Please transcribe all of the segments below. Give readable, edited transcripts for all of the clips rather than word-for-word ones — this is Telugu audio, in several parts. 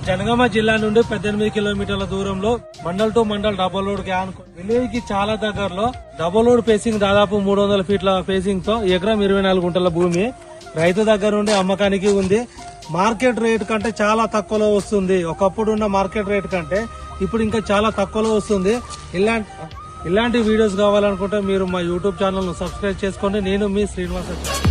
జనగామ జిల్లా నుండి 18 కిలోమీటర్ల దూరంలో mandal to mandal double road కి విలేజ్ కి చాలా దగ్గరలో డబల్ రోడ్ ఫేసింగ్ దాదాపు 300 ఫీట్ల ఫేసింగ్ తో ఎకరం 24 గుంటల భూమి రైతు దగ్గర నుండి అమ్మకానికి ఉంది. మార్కెట్ రేట్ కంటే చాలా తక్కువలో వస్తుంది. ఒకప్పుడు ఉన్న మార్కెట్ రేట్ కంటే ఇప్పుడు ఇంకా చాలా తక్కువలో వస్తుంది. ఇలాంటి వీడియోస్ కావాలనుకుంటే మీరు మా యూట్యూబ్ ఛానల్ ను సబ్స్క్రైబ్ చేసుకోండి. నేను మీ Srinivasachari.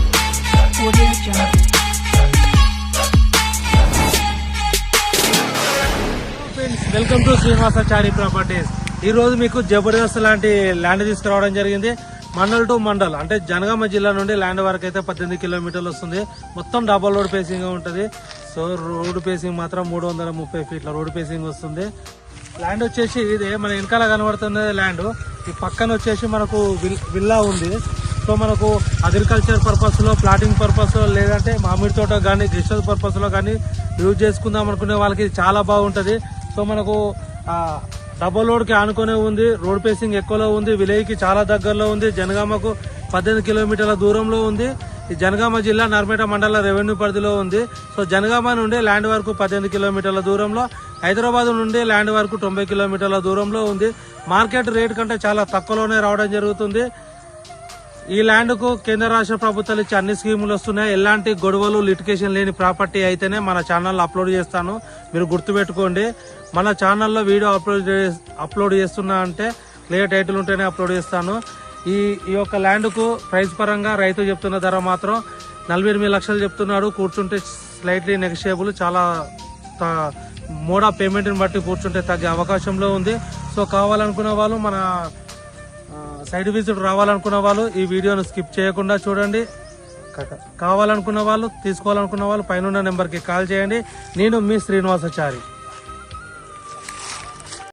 Welcome to Srinivasachari properties. ఈ రోజు మీకు జబర్దస్త్ లాంటి ల్యాండ్ తీసుకురావడం జరిగింది. మండల్ టు మండల్ అంటే జనగామ జిల్లా నుండి ల్యాండ్ వరకు అయితే 18 కిలోమీటర్లు వస్తుంది. మొత్తం డబల్ రోడ్ ఫేసింగ్ ఉంటుంది. సో రోడ్ ఫేసింగ్ మాత్రం 330 ఫీట్ల రోడ్ ఫేసింగ్ వస్తుంది. ల్యాండ్ వచ్చేసి ఇదే మన వెనకాల కనబడుతున్నది ల్యాండ్. ఈ పక్కన వచ్చేసి మనకు విల్లా ఉంది. సో మనకు అగ్రికల్చర్ పర్పస్ లో, ప్లాటింగ్ పర్పస్ లో, లేదంటే మామిడి తోట కానీ గెస్ట్ హౌస్ పర్పస్ లో కానీ యూజ్ చేసుకుందాం అనుకునే వాళ్ళకి చాలా బాగుంటది. సో మనకు డబల్ రోడ్ కి ఆనుకునే ఉంది. రోడ్ ఫేసింగ్ ఎక్కువలో ఉంది. విలేజ్ కి చాలా దగ్గరలో ఉంది. జనగామకు 18 కిలోమీటర్ల దూరంలో ఉంది. ఈ జనగామ జిల్లా నర్మేట మండల రెవెన్యూ పరిధిలో ఉంది. సో జనగామ నుండి ల్యాండ్ వరకు 18 కిలోమీటర్ల దూరంలో, హైదరాబాద్ నుండి ల్యాండ్ వరకు 90 కిలోమీటర్ల దూరంలో ఉంది. మార్కెట్ రేట్ కంటే చాలా తక్కువలోనే రావడం జరుగుతుంది. ఈ ల్యాండ్ కు కేంద్ర రాష్ట్ర ప్రభుత్వాలు ఇచ్చే అన్ని స్కీములు వస్తున్నాయి. ఎలాంటి గొడవలు, లిటికేషన్ లేని ప్రాపర్టీ అయితేనే మన ఛానల్లో అప్లోడ్ చేస్తాను. మీరు గుర్తుపెట్టుకోండి. మన ఛానల్లో వీడియో అప్లోడ్ చేస్తున్నా అంటే క్లియర్ టైటిల్ ఉంటేనే అప్లోడ్ చేస్తాను. ఈ యొక్క ల్యాండ్ కు ప్రైస్ పరంగా రైతు చెప్తున్న ధర మాత్రం 48 లక్షలు చెప్తున్నాడు. కూర్చుంటే స్లైట్లీ నెగోషియబుల్. చాలా మోడ్ ఆఫ్ పేమెంట్ ని బట్టి కూర్చుంటే తగ్గే అవకాశంలో ఉంది. సో కావాలనుకున్న వాళ్ళు, మన సైడ్ విజిట్ రావాలనుకున్న వాళ్ళు ఈ వీడియోను స్కిప్ చేయకుండా చూడండి. కావాలనుకున్న వాళ్ళు, తీసుకోవాలనుకున్న వాళ్ళు పైన నెంబర్ కి కాల్ చేయండి. నేను మీ శ్రీనివాసాచారి.